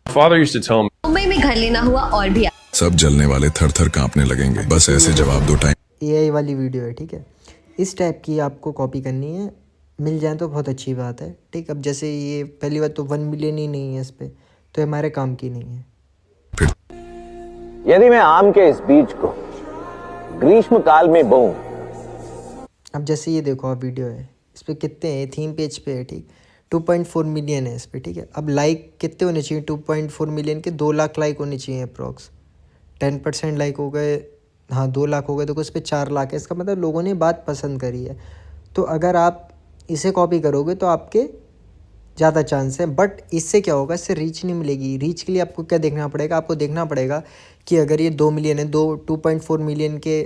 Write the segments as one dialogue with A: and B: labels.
A: Father used to tell me,
B: Mumbai में घर लेना हुआ और भी
C: सब जलने वाले थर थर कांपने लगेंगे, बस ऐसे जवाब दो। टाइम
D: AI वाली वीडियो है, ठीक है। इस टाइप की आपको कॉपी करनी है, मिल जाए तो बहुत अच्छी बात है, ठीक। अब जैसे ये पहली बात तो 1 मिलियन ही नहीं है इस पर, तो हमारे काम की नहीं है।
E: यदि मैं आम के इस बीज को ग्रीष्म काल में बोऊं।
D: अब जैसे ये देखो आप वीडियो है, इस पर कितने हैं, थीम पेज पे है, ठीक। 2.4 मिलियन है इस पर, ठीक है। अब लाइक कितने होने चाहिए 2.4 मिलियन के? 2 लाख लाइक होने चाहिए अप्रॉक्स। 10% लाइक हो गए, हाँ 2 लाख हो गए, तो उस पर 4 लाख है। इसका मतलब लोगों ने बात पसंद करी है। तो अगर आप इसे कॉपी करोगे तो आपके ज़्यादा चांस है, बट इससे क्या होगा, इससे रीच नहीं मिलेगी। रीच के लिए आपको क्या देखना पड़ेगा, आपको देखना पड़ेगा कि अगर ये 2 मिलियन है, 2.4 मिलियन के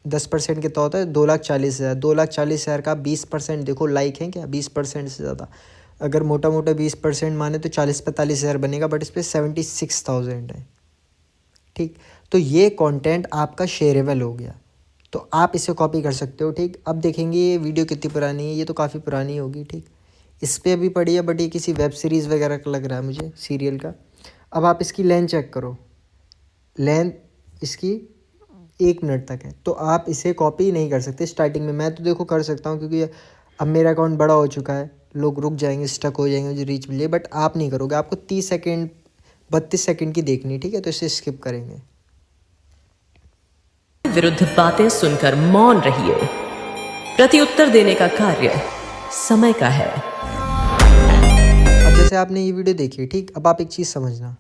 D: 10% कितना होता है? 2,40,000। 2,40,000 का 20% देखो लाइक है क्या? 20% से ज़्यादा। अगर मोटा मोटा 20% माने तो 40-45,000 बनेगा, बट इस पर 76,000 है, ठीक। तो ये कंटेंट आपका शेयरेबल हो गया, तो आप इसे कॉपी कर सकते हो, ठीक। अब देखेंगे ये वीडियो कितनी पुरानी है, ये तो काफ़ी पुरानी होगी, ठीक। इस पर अभी पड़ी है, बट ये किसी वेब सीरीज़ वगैरह का लग रहा है मुझे, सीरियल का। अब आप इसकी लेंथ चेक करो, लेंथ इसकी 1 मिनट तक है, तो आप इसे कॉपी नहीं कर सकते स्टार्टिंग में। मैं तो देखो कर सकता हूँ, क्योंकि अब मेरा अकाउंट बड़ा हो चुका है, लोग रुक जाएंगे, स्टक हो जाएंगे, मुझे रीच मिल जाए, बट आप नहीं करोगे। आपको 30 सेकेंड 32 सेकेंड की देखनी, ठीक है, तो इसे स्किप करेंगे।
F: विरुद्ध बातें सुनकर मौन रहिए। प्रत्युत्तर देने का कार्य समय का है।
D: अब जैसे आपने ये वीडियो देखी, ठीक। अब आप एक चीज़ समझना,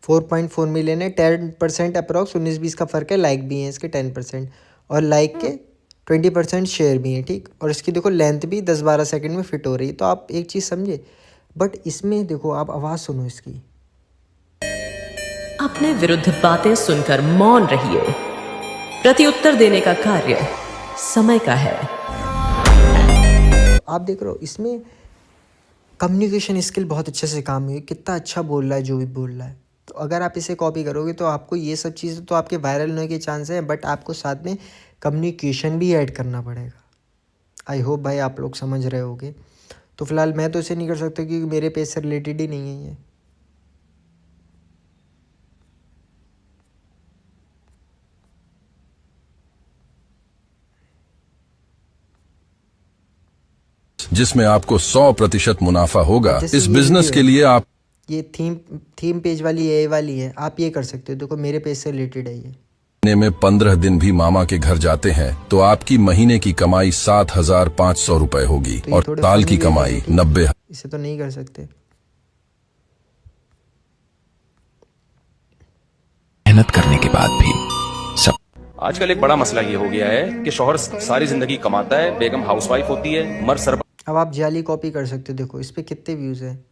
D: 4.4 मिलियन है, 10% अप्रॉक्स 19-20 का फ़र्क है। लाइक भी हैं इसके 10%, और लाइक के 20% शेयर भी हैं, ठीक। और इसकी देखो लेंथ भी 10-12 सेकंड में फिट हो रही है। तो आप एक चीज़ समझे, बट इसमें देखो आप आवाज़ सुनो इसकी।
F: अपने विरुद्ध बातें सुनकर मौन रहिए। प्रत्युत्तर देने का कार्य समय का है।
D: आप देख रहे हो इसमें कम्युनिकेशन स्किल बहुत अच्छे से काम हुई, कितना अच्छा बोल रहा है जो भी बोल रहा है। तो अगर आप इसे कॉपी करोगे तो आपको ये सब चीज़ें तो आपके वायरल होने के चांस हैं, बट आपको साथ में कम्युनिकेशन भी ऐड करना पड़ेगा। आई होप भाई आप लोग समझ रहे होगे। तो फिलहाल मैं तो इसे नहीं कर सकता, क्योंकि मेरे पेज से रिलेटेड ही नहीं है ये।
C: जिसमें आपको 100% मुनाफा होगा।
D: जैसे
C: इस
D: ये
C: बिजनेस
D: वीडियो
C: के
D: है,
C: लिए आप
D: ये थीम पेज वाली AI वाली है, आप ये कर सकते हो। देखो मेरे पेज से रिलेटेड है ये।
C: महीने में 15 दिन भी मामा के घर जाते हैं तो आपकी महीने की कमाई 7,500 रुपए होगी,
D: तो ये
C: और
D: थोड़े
C: साल
D: funny
C: की
D: वे में
C: कमाई
D: है, ठीक।
C: 90।
D: इसे तो नहीं कर सकते।
G: मेहनत करने के बाद भी सब
A: आजकल एक बड़ा मसला ये हो गया है कि शौहर सारी जिंदगी कमाता है, बेगम हाउसवाइफ होती है, मर्द सर
D: अब आप जाली कॉपी कर सकते हो। देखो इस पर कितने व्यूज़ हैं,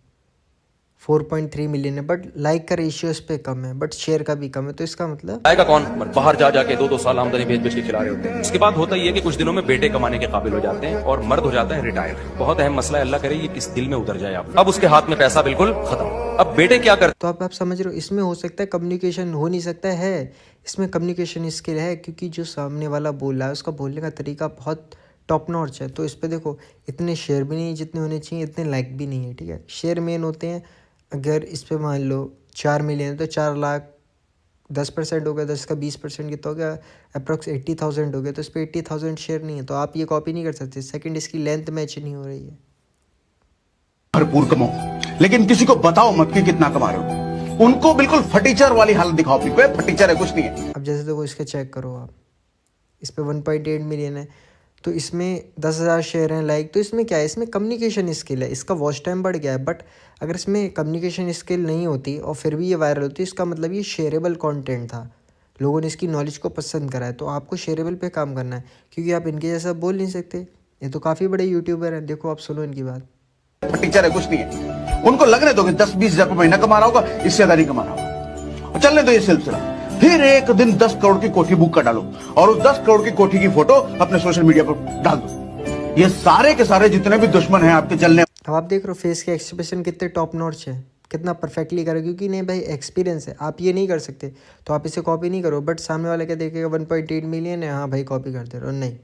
D: 4.3 मिलियन है, बट लाइक का रेशियो इस पर कम है, बट शेयर का भी कम है। तो इसका मतलब
A: आएगा कौन? बाहर जा जाके 2-2 साल आमदनी बेच बेच के खिला रहे होते हैं। उसके बाद होता ही है कि कुछ दिनों में बेटे कमाने के काबिल हो जाते हैं और मर्द हो जाता है रिटायर। बहुत अहम मसला है, अल्लाह करे ये किस दिल में उतर जाए आप। अब उसके हाथ में पैसा बिल्कुल खत्म। अब बेटे क्या करते?
D: तो आप समझ रहे हो, इसमें हो सकता है कम्युनिकेशन हो नहीं सकता है, इसमें कम्युनिकेशन स्किल है, क्योंकि जो सामने वाला बोल रहा है उसका बोलने का तरीका बहुत टॉप नॉच है। तो इस पर देखो इतने शेयर भी नहीं जितने होने चाहिए, इतने लाइक भी नहीं है, ठीक है। शेयर मेन होते हैं। अगर इस पर मान लो 4 मिलियन है तो 4 लाख, 10% हो गया, 10 का 20% कितना हो गया? अप्रॉक्स 80,000 हो गया। तो इस पर 80,000 शेयर नहीं है, तो आप ये कॉपी नहीं कर सकते। सेकंड, इसकी लेंथ मैच नहीं हो रही है।
H: भरपूर कमाओ, लेकिन किसी को बताओ मत कि कितना कमा रहे हो। उनको बिल्कुल फटीचर वाली हालत दिखाओ अपनी, कोई फटीचर है कुछ नहीं है।
D: अब जैसे देखो इसके चेक करो आप, इस पे 1.8 मिलियन है, तो इसमें 10,000 शेयर हैं लाइक। तो इसमें क्या है, इसमें कम्युनिकेशन स्किल है, इसका वॉच टाइम बढ़ गया है। बट अगर इसमें कम्युनिकेशन स्किल नहीं होती और फिर भी ये वायरल होती, इसका मतलब ये शेयरेबल कंटेंट था, लोगों ने इसकी नॉलेज को पसंद करा है। तो आपको शेयरेबल पे काम करना है, क्योंकि आप इनके जैसा बोल नहीं सकते। ये तो काफ़ी बड़े यूट्यूबर हैं, देखो आप सुनो इनकी बात।
H: फटीचर है कुछ नहीं है। उनको लगने दो कि 10-20 हजार रुपये महीना कमा रहा होगा, इससे ज्यादा नहीं कमा रहा होगा, और चलने दो ये सिलसिला। फिर एक दिन 10 करोड़ की कोठी बुक कर डालो और उस 10 करोड़ की कोठी की फोटो अपने सोशल मीडिया पर डाल दो। ये सारे के सारे जितने भी दुश्मन हैं आपके चलने।
D: अब आप देख रहे हो फेस के एक्सप्रेशन कितने टॉप नॉच है, कितना परफेक्टली करे, क्योंकि नहीं भाई एक्सपीरियंस है। आप ये नहीं कर सकते तो आप इसे कॉपी नहीं करो, बट सामने वाले क्या देखेगा 1.8 मिलियन है, हाँ भाई कॉपी कर दे रहे हो, नहीं।